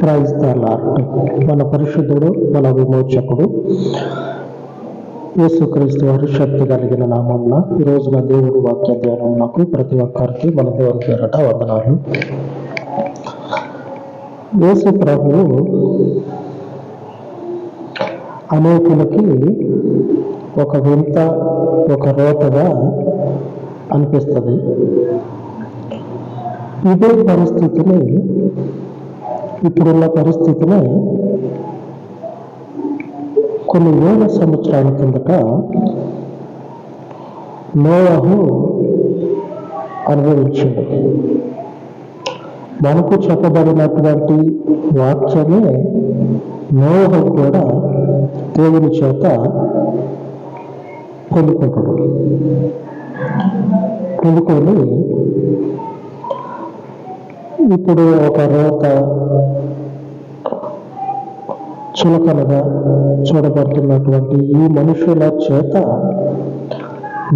Praise the lord. మన పరిశుద్ధుడు, మన విమోచకుడు యేసుక్రీస్తు వారి శక్తి కలిగిన నామంలో ఈ రోజున దేవుడి వాక్య ధ్యానంకు ప్రతి ఒక్కరికి మన దేవుని పేరట వందనాలు. యేసు ప్రభువు అనేకులకి ఒక వింత, ఒక రోతగా అనిపిస్తుంది. ఇదే పరిస్థితిని, ఇప్పుడున్న పరిస్థితిని కొన్ని వేల సంవత్సరాల కిందట నోవహు అనుభవించాడు. మనకు చెప్పబడినటువంటి వాక్యమే నోవహు కూడా దేవుని చేత పొందుకుంటాడు. పొందుకొని ఇప్పుడు ఒక రోత చులకనగా చూడబడుతున్నటువంటి ఈ మనుషుల చేత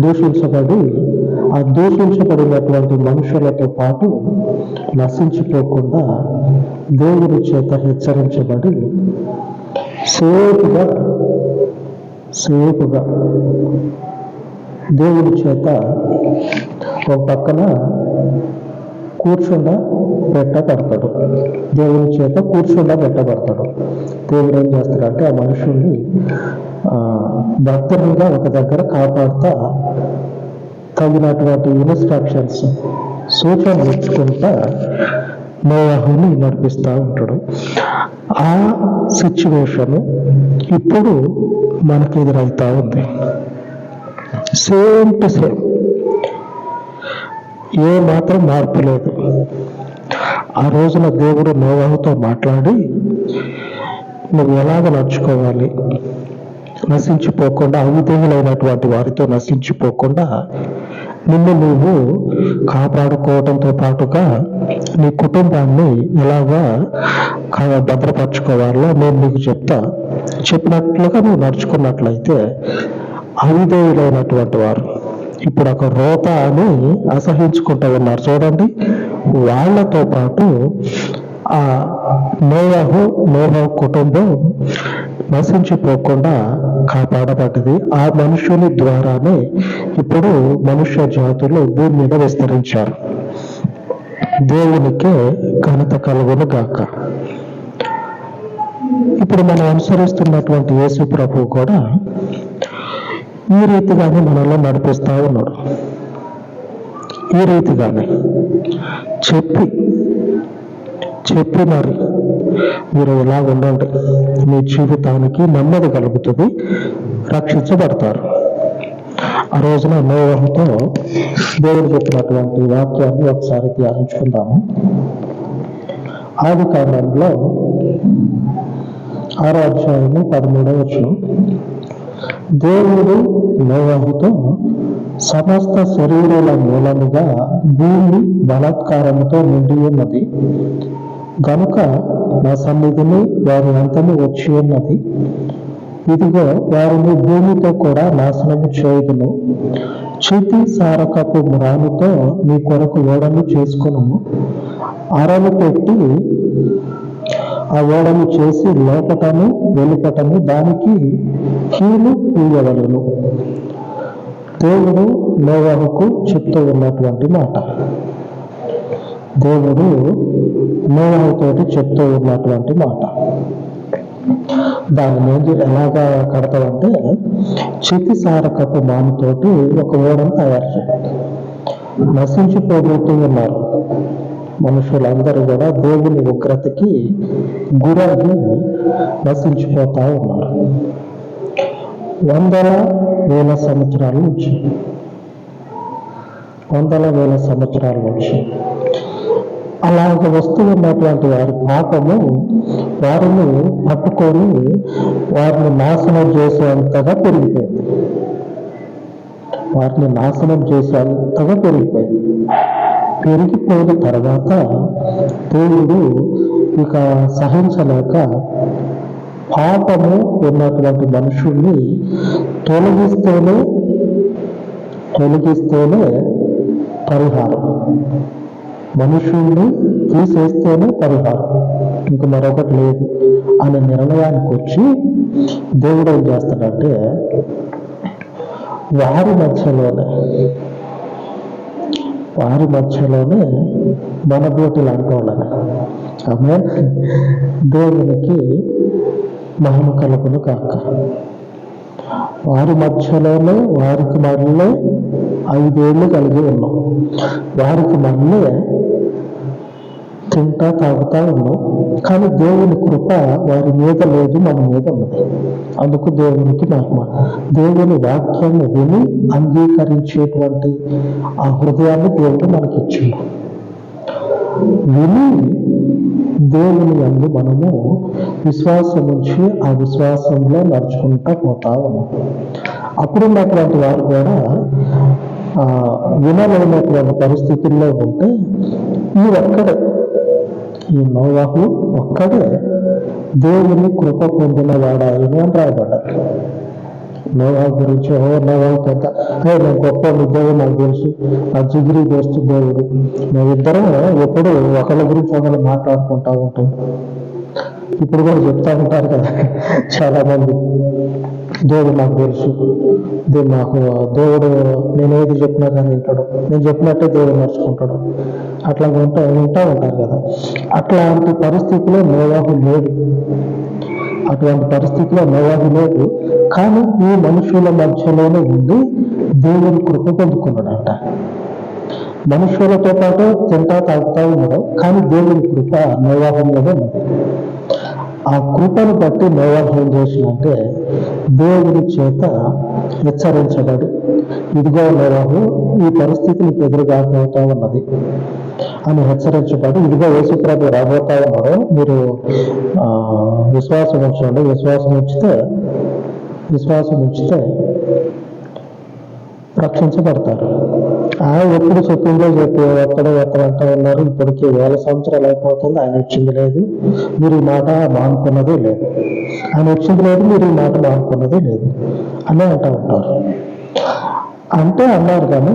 దూషించబడి, ఆ దూషించబడినటువంటి మనుషులతో పాటు నశించిపోకుండా దేవుని చేత హెచ్చరించబడి సేపుగా దేవుని చేత ఒక పక్కన పెట్టబడతాడు. దేవుని చేత పెట్టబడతాడు. దేవుడు ఏం చేస్తాడంటే ఆ మనుషుల్ని భద్రంగా ఒక దగ్గర కాపాడుతా తగినటువంటి ఇన్స్ట్రక్షన్స్, సూచనలు ఇచ్చుకుంటా నోవహుని నడిపిస్తూ ఉంటాడు. ఆ సిచ్యువేషన్ ఇప్పుడు మనకి ఎదురవుతా ఉంది. సేమ్ టు సేమ్, ఏ మాత్రం మార్పు లేదు. ఆ రోజున దేవుడు నోవహుతో మాట్లాడి, నువ్వు ఎలాగ నడుచుకోవాలి, నశించిపోకుండా, అవిధేయులైనటువంటి వారితో నశించిపోకుండా నిన్ను నువ్వు కాపాడుకోవడంతో పాటుగా నీ కుటుంబాన్ని ఎలాగా భద్రపరచుకోవాలో నేను నీకు చెప్పినట్లుగా నువ్వు నడుచుకున్నట్లయితే అవిధేయులైనటువంటి వారు ఇప్పుడు ఒక రోత అని అసహించుకుంటూ ఉన్నారు చూడండి, వాళ్ళతో పాటు ఆ నోవహు కుటుంబం నశించిపోకుండా కాపాడబడ్డది. ఆ మనుషుని ద్వారానే ఇప్పుడు మనుష్య జాతులు భూమి మీద విస్తరించారు. దేవునికే ఘనత కలుగును గాక. ఇప్పుడు మనం అనుసరిస్తున్నటువంటి యేసు ప్రభువు కూడా ఈ రీతిగానే మనలో నడిపిస్తూ ఉన్నాడు. ఈ రీతిగానే చెప్పి మరి మీరు ఇలా ఉండండి, మీ జీవితానికి నెమ్మది కలుగుతుంది, రక్షించబడతారు. ఆ రోజున నోవహుతో దేవుడు చెప్పినటువంటి వాక్యాన్ని ఒకసారి ధ్యానించుకుందాము. ఆదికాండంలో 6వ అధ్యాయము 13వ వచనం. దేవుడు నోవహుతో, సమస్త శరీరుల మూలముగా భూమి బలాత్కారముతో నిండి ఉన్నది గనుక నా సన్నిధిని వారి అంతము వచ్చి ఉన్నది. ఇదిగో వారిని భూమితో కూడా నాశనము చేయుదును. చితి సారకపు మ్రానుతో నీ కొరకు ఓడను చేసుకును. అరలు పెట్టి ఆ ఓడను చేసి లోపటను వెలుపటను దానికి కీలు పూయవలెను. దేవుడు నోవహుకు చెప్తూ ఉన్నటువంటి మాట, దేవుడు నోవహుతోటి చెప్తూ ఉన్నటువంటి మాట. దాన్ని ఎలాగా కడతామంటే, చితిసారకపు మానుతోటి ఒక ఓడను తయారు చేయాలి. నశించిపోతూ ఉన్నారు మనుషులందరూ కూడా, దేవుని ఉగ్రతకి గురవి నశించిపోతా ఉన్నారు. వందల వేల సంవత్సరాల నుంచి అలాగ వస్తూ ఉన్నటువంటి వారి పాపము వారిని పట్టుకొని వారిని నాశనం చేసేంతగా పెరిగిపోయింది. పెరిగిపోయిన తర్వాత దేవుడు ఇక సహించలేక పాపము ఉన్నటువంటి మనుషుల్ని తొలగిస్తేనే పరిహారం. మనుషుల్ని తీసేస్తేనే పరిహారం. ఇంకా మరొకటి లేదు అనే నిర్ణయానికి వచ్చి దేవుడు ఏం చేస్తాడంటే వారి మధ్యలోనే మన బోటిలు అంటోళ్ళని ఆమె దేవునికి మహిమ కలుగును కాక. వారి మధ్యలోనే వారికి మళ్ళీ 5 ఏళ్ళు కలిగి ఉన్నాం. వారికి మళ్ళీ తింటా తాగుతా ఉన్నాం. కానీ దేవుని కృప వారి మీద లేదు, మన మీద ఉన్నది. అందుకు దేవునికి మహిమ. దేవుని వాక్యాన్ని విని అంగీకరించేటువంటి ఆ హృదయాన్ని దేవుడు మనకిచ్చిండు. విని దేవుని యందు మనము విశ్వాసం ఉంచి ఆ విశ్వాసంలో నడుచుకుంటా పోతా ఉన్నాం. అప్పుడున్నటువంటి వారు కూడా వినలేనటువంటి పరిస్థితుల్లో ఉంటే ఈ నోవాహు ఒక్కడే దేవుని కృప పొందిన వాడాయని అని రాయబడ్డారు. నోవాహు గురించి నోవాహు పెద్ద నేను గొప్ప దేవుడు నాకు తెలుసు, నా జిగిరి దోస్తు దేవుడు, మేమిద్దరం ఎప్పుడు ఒకళ్ళ గురించి ఒకళ్ళు మాట్లాడుకుంటా ఉంటాం. ఇప్పుడు కూడా చెప్తా ఉంటారు కదా చాలా మంది, దేవుడు నాకు తెలుసు, దేవుడు నేను ఏది చెప్పినా కానీ వింటాడు, నేను చెప్పినట్టే దేవుడు నడుచుకుంటాడు, అట్లా వింటూ ఉంటారు కదా. అట్లాంటి పరిస్థితిలో నోవాహు లేడు. కానీ ఈ మనుషుల మధ్యలోనే ఉండి దేవుని కృప పొందుకున్నాడంట. మనుషులతో పాటు తింటా తాగుతా ఉన్నాడు, కానీ దేవుని కృప నోవాహులోనే ఉన్నది. ఆ కృపను బట్టి నోవాహు ఏం చేసినంటే దేవుని చేత హెచ్చరించబడి, ఇదిగో నోవాహు ఈ పరిస్థితి నీకు ఎదురుగాపోతా ఉన్నది అని హెచ్చరించబడి, ఇదిగో యేసుప్రభు రాబోతా ఉన్నాడు, మీరు విశ్వాసం ఉంచండి, విశ్వాసం ఉంచితే రక్షించబడతారు. ఎప్పుడు చెప్పిందో ఎక్కడంటా ఉన్నారు. ఇప్పటికీ 1000 సంవత్సరాలు అయిపోతుంది, ఆయన వచ్చింది లేదు, మీరు ఈ మాట మానుకున్నదే లేదు, మీరు ఈ మాట మానుకున్నదే లేదు అని అంటూ ఉంటారు. అన్నారు కానీ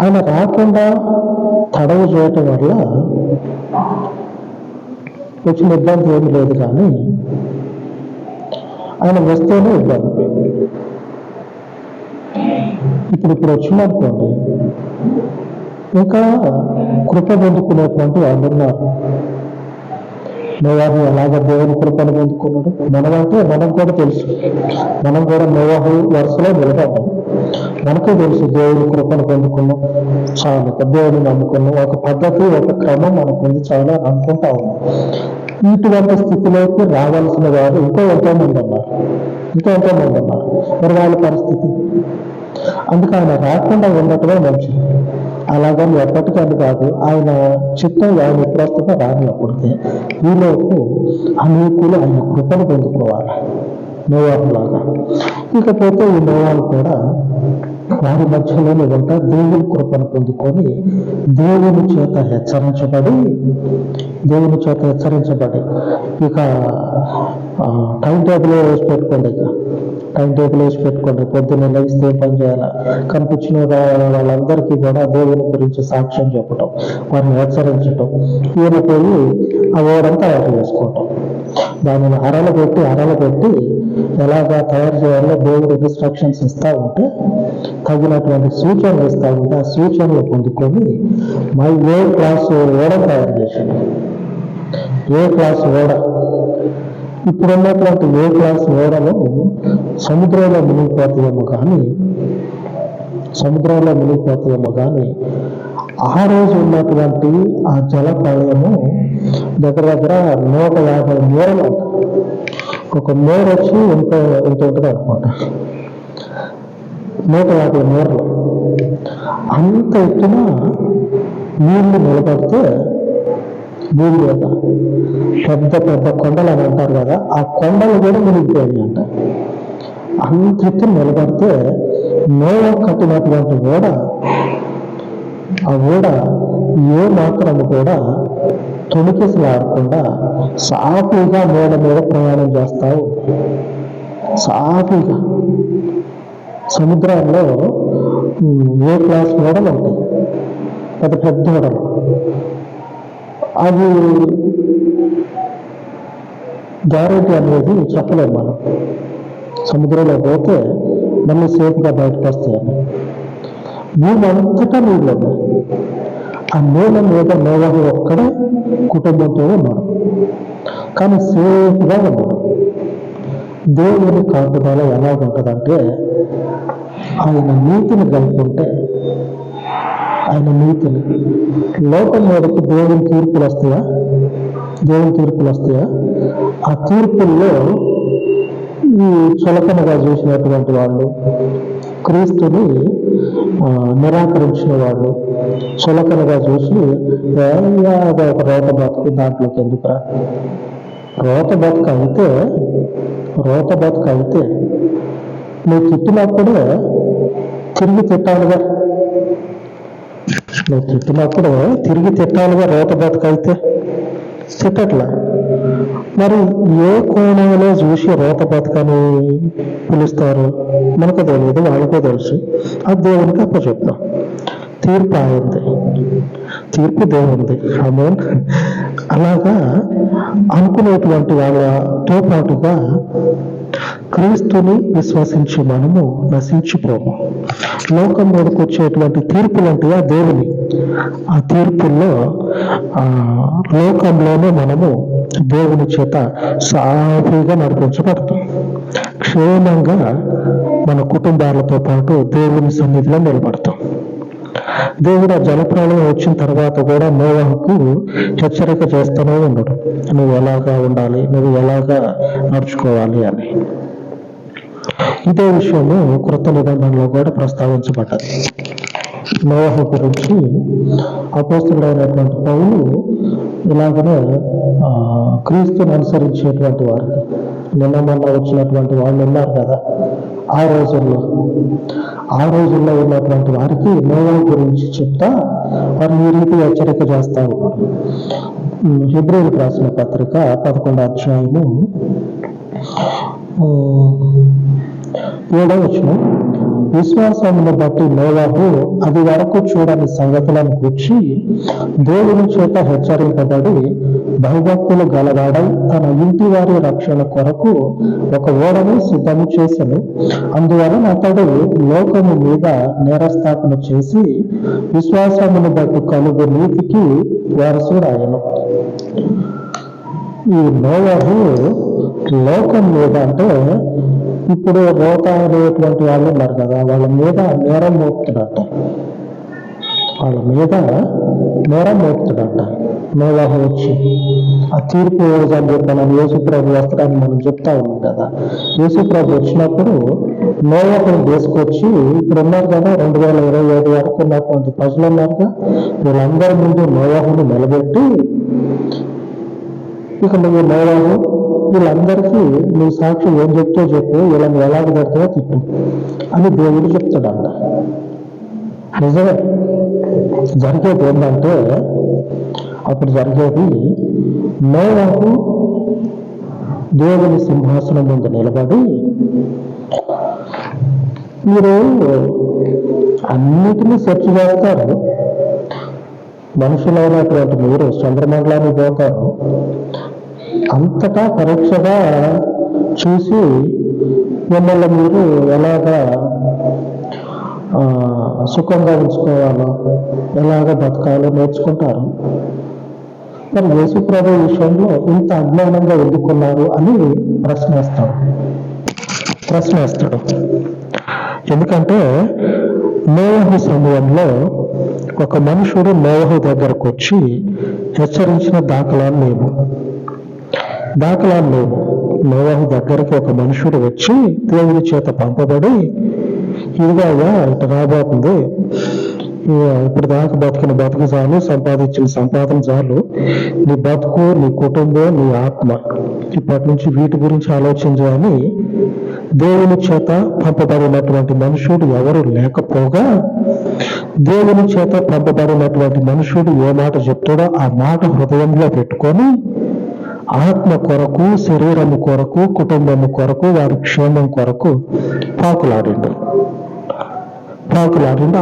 ఆయన రాకుండా తడవు చేయటం వల్ల వచ్చిన ఇబ్బంది ఏమి లేదు, కానీ ఆయన వస్తేనే ఇబ్బంది. ఇప్పుడు వచ్చిందనుకోండి, ఇంకా కృప పొందుకునేటువంటి వాళ్ళు ఉన్నారు. నోవాహు ఎలాగ దేవుని కృపను పొందుకున్నాడు మనకు కూడా తెలుసు. మనం కూడా నోవాహు వరుసలో నిలబడ్డాం. మనకే తెలుసు దేవుని కృపను పొందుకున్నాం చాలు, దేవుని నమ్ముకున్నాం, ఒక పద్ధతి ఒక క్రమం మనకు ఉంది చాలా అనుకుంటా ఉన్నాం. ఇటువంటి స్థితిలోకి రావాల్సిన వారు ఇంకా ఎంతో మంది ఉన్నారు. మరి వాళ్ళ పరిస్థితి అందుకు ఆయన రాకుండా ఉండటమే మంచిది. అలాగని ఎప్పటికని కాదు, ఆయన చిత్తం ఆయన ఎప్పుడొస్తుందో రానినప్పటికీ ఈలోపు అనేకులు ఆయన కృపను పొందుకోవాలి నోవాహులాగా. ఇకపోతే ఈ నోవాహు కూడా వారి మధ్యలోనే ఉంటా దేవుని కృపను పొందుకొని దేవుని చేత హెచ్చరించబడి ఇక టైం టేబుల్ వేసి పెట్టుకోండి, పొద్దున్న లేస్తే ఏం పని చేయాలా, కనిపించిన వాళ్ళందరికీ కూడా దేవుని గురించి సాక్ష్యం చెప్పటం, వారిని హెచ్చరించటం, ఈయన పోయి ఆ ఓడంతా తయారు చేసుకోవటం, దానిని అరలబెట్టి ఎలాగా తయారు చేయాలో దేవుడు ఇన్స్ట్రక్షన్స్ ఇస్తా ఉంటే, తగినటువంటి సూచనలు ఇస్తా ఉంటే ఆ సూచనలు పొందుకొని ఏ క్లాసు ఓడ తయారు చేశాడు. ఇప్పుడున్నటువంటి ఏ క్లాస్ ఓడలు సముద్రంలో మునిగిపోతాయేమో కానీ ఆ రోజు ఉన్నటువంటి ఆ జల ప్రళయము దగ్గర 150 మూరలు అంట. ఒక మూర వచ్చి ఎంత ఉంటుంది అనుకుంటా, 150 మూరలు అంత ఎత్తున నీళ్లు నిలబడితే భూమి మీద పెద్ద కొండలు అని అంటారు కదా, ఆ కొండలు కూడా మునిగిపోయాయి అంట. అంత ఎత్తున నిలబడితే నోవా కట్టినటువంటి ఆ ఓడ ఏ మాత్రము కూడా తొణికిసలాడకుండా సాఫీగా నేల మీద ప్రయాణం చేస్తా ఉంది. సాఫీగా సముద్రంలో ఏ క్లాస్ ఓడలు ఉంటాయి, పెద్ద ఓడలు, అవి గ్యారెంటీ అనేది చెప్పలేము మనం. సముద్రంలో పోతే మళ్ళీ సేఫ్గా బయటకు వస్తాయని. భూమి అంతటా నీళ్ళు ఉన్నాయి. ఆ నీళ్ళ మీద నోవహు ఒక్కడే కుటుంబంతో ఉన్నాడు, కానీ సేఫ్గా ఉన్నాడు. దేవుని కాపుదల ఎలా ఉంటుందంటే, ఆయన నీతిని కలుపుకుంటే, ఆయన నీతిని లోకం మీదకి దేవుని తీర్పులు వస్తాయా? దేవుని తీర్పులు వస్తాయా? ఆ తీర్పుల్లో ఈ చులకనగా చూసినటువంటి వాళ్ళు, క్రీస్తుని నిరాకరించిన వాళ్ళు చులకనగా చూసి అది ఒక రోత బతుకు, దాంట్లోకి ఎందుకురా? రోత బతుకు అయితే నువ్వు తిట్టినప్పుడే తిరిగి తిట్టాలిగా. రోత బతుకు అయితే తిట్టట్లా. మరి ఏ కోణంలో చూసి రోత బతుకని పిలుస్తారు మనకు తెలియదు, వాళ్ళకే తెలుసు. అది దేవునికి అప్పచెప్తాం. తీర్పు అయింది, తీర్పు దేవుంది. ఆమె అలాగా అనుకునేటువంటి వాళ్ళతో పాటుగా క్రీస్తుని విశ్వసించి మనము నశించిపోము. లోకం మీదకి వచ్చేటువంటి తీర్పులు అంటే ఆ దేవుని. ఆ తీర్పుల్లో లోకంలోనే మనము దేవుని చేత సాఫీగా నడిపించబడతాం. క్షేమంగా మన కుటుంబాలతో పాటు దేవుని సన్నిధిలో నిలబడతాం. దేవుడు ఆ జలప్రళయం వచ్చిన తర్వాత కూడా నోవహుకు హెచ్చరిక చేస్తూనే ఉన్నాడు, నువ్వు ఎలాగా ఉండాలి, నువ్వు ఎలాగా నడుచుకోవాలి అని. ఇదే విషయము క్రొత్త నిబంధనలో కూడా ప్రస్తావించబడ్డది. నోవహు గురించి అపోస్తలుడైనటువంటి పౌలు ఇలాగనే క్రీస్తుని అనుసరించేటువంటి వారికి, నిన్న వచ్చినటువంటి వాళ్ళు ఉన్నారు కదా, ఆ రోజుల్లో ఉన్నటువంటి వారికి నోవహు గురించి చెప్తా వారు ఈ రీతి హెచ్చరిక చేస్తా ఉన్నారు. హెబ్రీయులకు రాసిన పత్రిక 11వ అధ్యాయము 7వ వచనం, విశ్వాసమును బట్టి నోవహు అది వరకు చూడని సంగతులను గూర్చి దేవుని చేత హెచ్చరింపబడి భయభక్తులు గలవాడై తన ఇంటి వారి రక్షణ కొరకు ఒక ఓడను సిద్ధము చేసెను. అందువలన అతడు లోకము మీద నేరస్థాపన చేసి విశ్వాసమును బట్టి కలుగు నీతికి వారసుడాయెను. ఈ నోవహు లోకం మీద అంటే ఇప్పుడు రోత అనేటువంటి వాళ్ళు ఉన్నారు కదా, వాళ్ళ మీద నేరం మోపుతున్నట్ట. నోవహు వచ్చి ఆ తీర్పు అని చెప్పి మనం యేసుప్రభు వస్త్రాన్ని మనం చెప్తా ఉన్నాం కదా. యేసుప్రభు వచ్చినప్పుడు నోవహుని తీసుకొచ్చి ఇప్పుడు ఉన్నారు కదా 2027 వరకు ఉన్నటువంటి ప్రజలు ఉన్నారుగా, వీళ్ళందరి ముందు నోవహుని నిలబెట్టి, ఇక నువ్వు నోవహు వీళ్ళందరికీ నువ్వు సాక్ష్యం ఏం చెప్తే చెప్పు, వీళ్ళని ఎలాగ పెడతావో తిట్టు అని దేవుడు చెప్తాడంట. నిజమే. జరిగేది ఏంటంటే, అప్పుడు జరిగేది నోవహు దేవుని సింహాసనం ముందు నిలబడి, మీరు అన్నిటినీ సెర్చ్ చేస్తారు, మనుషులైనటువంటి మీరు చంద్రమండలానికి పోతారు, అంతటా పరీక్షగా చూసి మిమ్మల్ని మీరు ఎలాగా సుఖంగా ఉంచుకోవాలో, ఎలాగ బతకాలో నేర్చుకుంటారు. మరి యేసుప్రభు విషయంలో ఇంత అజ్ఞానంగా ఎందుకున్నారు అని ప్రశ్నేస్తాడు. ఎందుకంటే నోవహు సమయంలో ఒక మనుషుడు నోవహు దగ్గరకు వచ్చి హెచ్చరించిన దాఖలాలు లేవు. నోవహు దగ్గరికి ఒక మనుషుడు వచ్చి దేవుని చేత పంపబడి, ఇదిగా ఇటు రాబోతుంది, ఇప్పుడు దాకా బతికిన బతుకు చాలు, సంపాదించిన సంపాదన చాలు, నీ బతుకు, నీ కుటుంబం, నీ ఆత్మ, ఇప్పటి నుంచి వీటి గురించి ఆలోచించాలని దేవుని చేత పంపబడినటువంటి మనుషుడు ఎవరు లేకపోగా, దేవుని చేత పంపబడినటువంటి మనుషుడు ఏ మాట చెప్తాడో ఆ మాట హృదయంలో పెట్టుకొని ఆత్మ కొరకు, శరీరము కొరకు, కుటుంబము కొరకు, వారి క్షేమం కొరకు పాకులాడిండు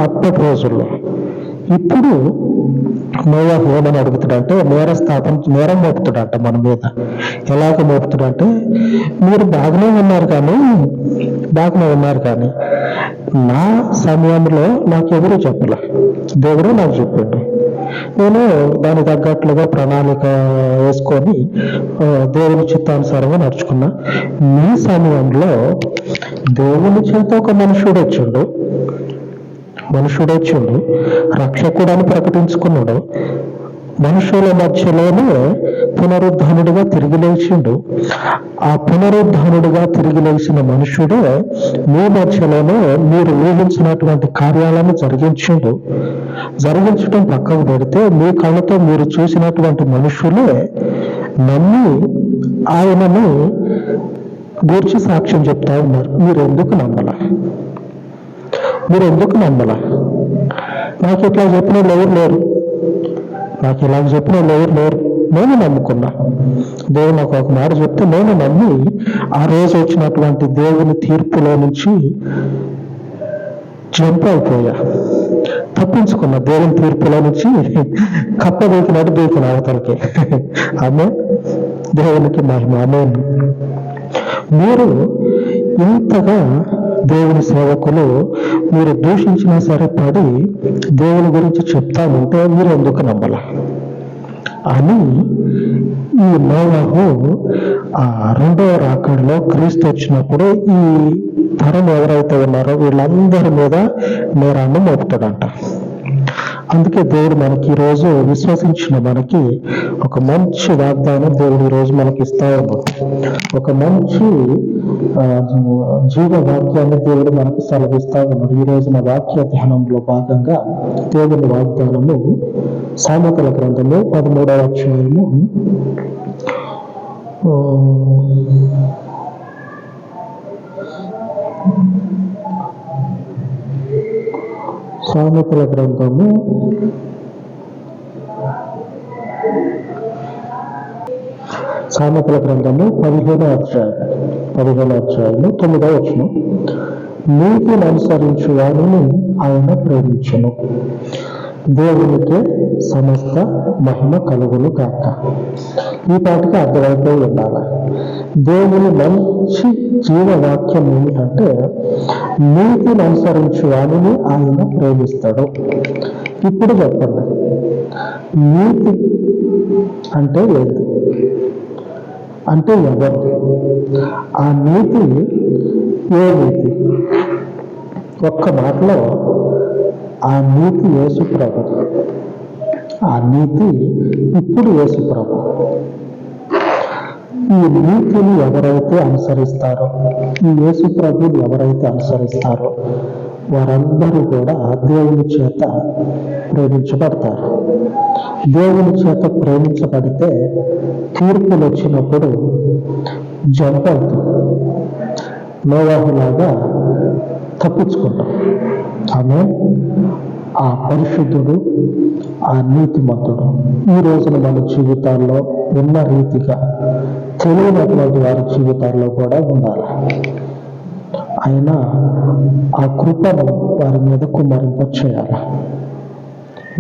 అప్పటి రోజుల్లో. ఇప్పుడు నోవాహు ఏమని అడుగుతాడంటే నేరం మోపుతాడంట మన మీద. ఎలాగ మోపుతాడంటే, మీరు బాగానే ఉన్నారు కానీ నా సమయంలో నాకెవరూ చెప్పలే, దేవుడే నాకు చెప్పాడు. నేను దాని తగ్గట్లుగా ప్రణాళిక వేసుకొని దేవుని చిత్తానుసారంగా నడుచుకున్నా. మీ సమయంలో దేవుని చేత ఒక మనుషుడు వచ్చిండు, రక్షకుడు అని ప్రకటించుకున్నాడు. మనుషుల మధ్యలోనే పునరుద్ధానుడిగా తిరిగి లేచిండు. ఆ పునరుద్ధానుడిగా తిరిగి లేచిన మనుషుడే మీ మధ్యలోనే మీరు ఊహించినటువంటి కార్యాలను జరిగించడం పక్కకు పెడితే, మీ కళ్ళతో మీరు చూసినటువంటి మనుషులే నమ్మి ఆయనను గూర్చి సాక్ష్యం చెప్తా ఉన్నారు. మీరు ఎందుకు నమ్మలా? నాకు ఇట్లా చెప్పిన వాళ్ళు ఎవరు లేరు. నేను నమ్ముకున్నా. దేవుడు నాకు ఒక మాట చెప్తే నేను నమ్మి ఆ రోజు వచ్చినటువంటి దేవుని తీర్పులో నుంచి జంప్ అయిపోయా, తప్పించుకున్నా. దేవుని తీర్పులో నుంచి కప్ప దూకిన అవతలకి. ఆమె దేవునికి మహిమ. ఆమేన్. మీరు ఇంతగా దేవుని సేవకులు మీరు దూషించినా సరే పడి దేవుని గురించి చెప్తామంటే మీరు ఎందుకు నమ్మలా అని ఈ నోవాహు ఆ రెండవ రాకడలో క్రీస్తు వచ్చినప్పుడు ఈ తరం ఎవరైతే ఉన్నారో వీళ్ళందరి మీద నేరాన్ని మోపుతాడంట. అందుకే దేవుడు మనకి ఈరోజు విశ్వసించిన మనకి ఒక మంచి వాగ్దానం దేవుడు ఈరోజు మనకి ఇస్తా ఉన్నాడు. ఒక మంచి జీవ వాక్యాన్ని దేవుడు మనకు సెలవిస్తా ఉన్నాడు. ఈ రోజున వాక్య ధ్యానంలో భాగంగా దేవుని వాగ్దానము సామెతల గ్రంథము 13వ అధ్యాయము 15వ అధ్యాయము 9వ వచనం. నీతిని అనుసరించు వారిని ఆయన ప్రేమించును, దేవునికే సమస్త మహిమ కలుగును గాక. ఈ పాటికి అర్థమైపోయి ఉండాలి. దేవుని మంచి జీవవాక్యం ఏమిటంటే, నీతిని అనుసరించు వారిని ఆయన ప్రేమిస్తాడు. ఇప్పుడు చెప్పండి, నీతి అంటే ఏంటి? అంటే ఎవరు? ఆ నీతి ఏ నీతి? ఒక్క మాటలో ఆ నీతి యేసు ప్రభు. ఆ నీతి ఇప్పుడు యేసు ప్రభు. ఈ నీతిని ఎవరైతే అనుసరిస్తారో, ఈ యేసు ప్రభుని ఎవరైతే అనుసరిస్తారో వారందరూ కూడా దేవుని చేత ప్రేమించబడతారు. దేవుని చేత ప్రేమించబడితే తీర్పులు వచ్చినప్పుడు జంప్ అవుతాం, నోవాహులాగా తప్పించుకుంటాం. ఆమె ఆ పరిశుద్ధుడు, ఆ నీతిమంతుడు ఈ రోజున మన జీవితాల్లో ఉన్న రీతిగా తెలియనటువంటి వారి జీవితాల్లో కూడా ఉండాలి. ఆయన ఆ కృపను వారి మీద కుమ్మరింపచేయాలి.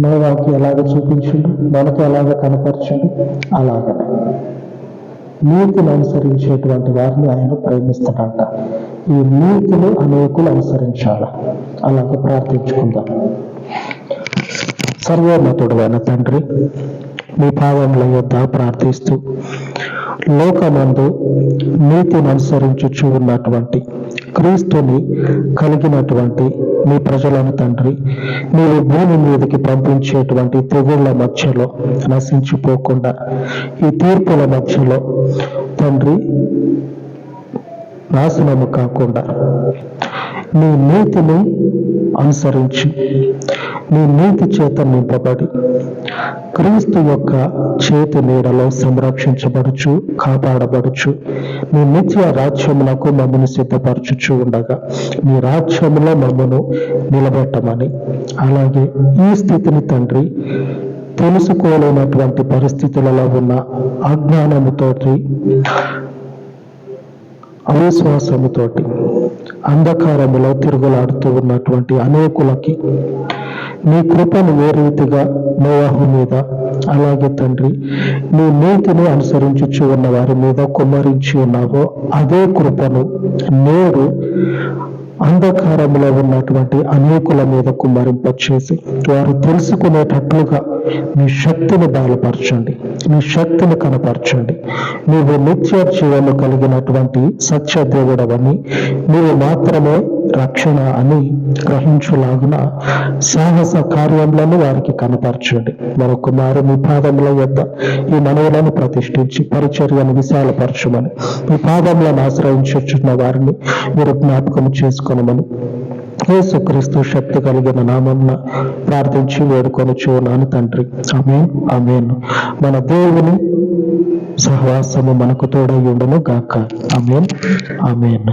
నోవాహుకి ఎలాగ చూపించిండు, మనకు ఎలాగ కనపరచండు, అలాగనే నీతిని అనుసరించేటువంటి వారిని ఆయన ప్రేమిస్తాడంట. ఈ నీతిని అనేకులు అనుసరించాల. అలాగే ప్రార్థించుకుందాం. సర్వోన్నతుడు అయిన తండ్రి, మీ పాదముల యొద్ద ప్రార్థిస్తూ లోకమందు నీతిని అనుసరించుచు ఉన్నటువంటి క్రీస్తుని కలిగినటువంటి మీ ప్రజలను తండ్రి, మీరు భూమి మీదకి పంపించేటువంటి తెగుళ్ల మధ్యలో నశించిపోకుండా, ఈ తీర్పుల మధ్యలో తండ్రి నాశనము కాకుండా నీ నీతిని అనుసరించి నీ నీతి చేత నింపబడి క్రీస్తు యొక్క చేతి నీడలో సంరక్షించబడుచు కాపాడబడుచు నీ నిత్య రాజ్యములకు మమ్మల్ని సిద్ధపరచుచు ఉండగా నీ రాజ్యములో మమ్మను నిలబెట్టమని, అలాగే ఈ స్థితిని తండ్రి తెలుసుకోలేనటువంటి పరిస్థితులలో ఉన్న అజ్ఞానముతోటి అవిశ్వాసముతోటి అంధకారములో తిరుగులాడుతూ ఉన్నటువంటి అనేకులకి నీ కృపను ఏ రీతిగా నోవాహు మీద, అలాగే తండ్రి నీ నీతిని అనుసరించుచు ఉన్న వారి మీద కుమ్మరించి ఉన్నావో అదే కృపను నేడు అంధకారంలో ఉన్నటువంటి అనేకుల మీద కుమ్మరింపచేసి వారు తెలుసుకునేటట్లుగా నీ శక్తిని బయలుపరచండి, నీ శక్తిని కనపరచండి. నీవు నిత్య జీవము కలిగినటువంటి సత్య దేవుడవని, నీవు మాత్రమే రక్షణ అని గ్రహించులాగున సాహస కార్యములను వారికి కనపరచండి. మరొక మారు మీ పాదముల యొద్ద ఈ మనవులను ప్రతిష్ఠించి పరిచర్యను విశాలపరచమని, మీ పాదములను ఆశ్రయించుచున్న వారిని మీరు జ్ఞాపకం చేసుకోనమని యేసుక్రీస్తు శక్తి కలిగిన నామమున ప్రార్థించి వేడుకొనుచున్నాను తండ్రి. ఆమేన్, ఆమేన్. మన దేవుని సహవాసము మనకు తోడై ఉండును గాక. ఆమేన్, ఆమేన్.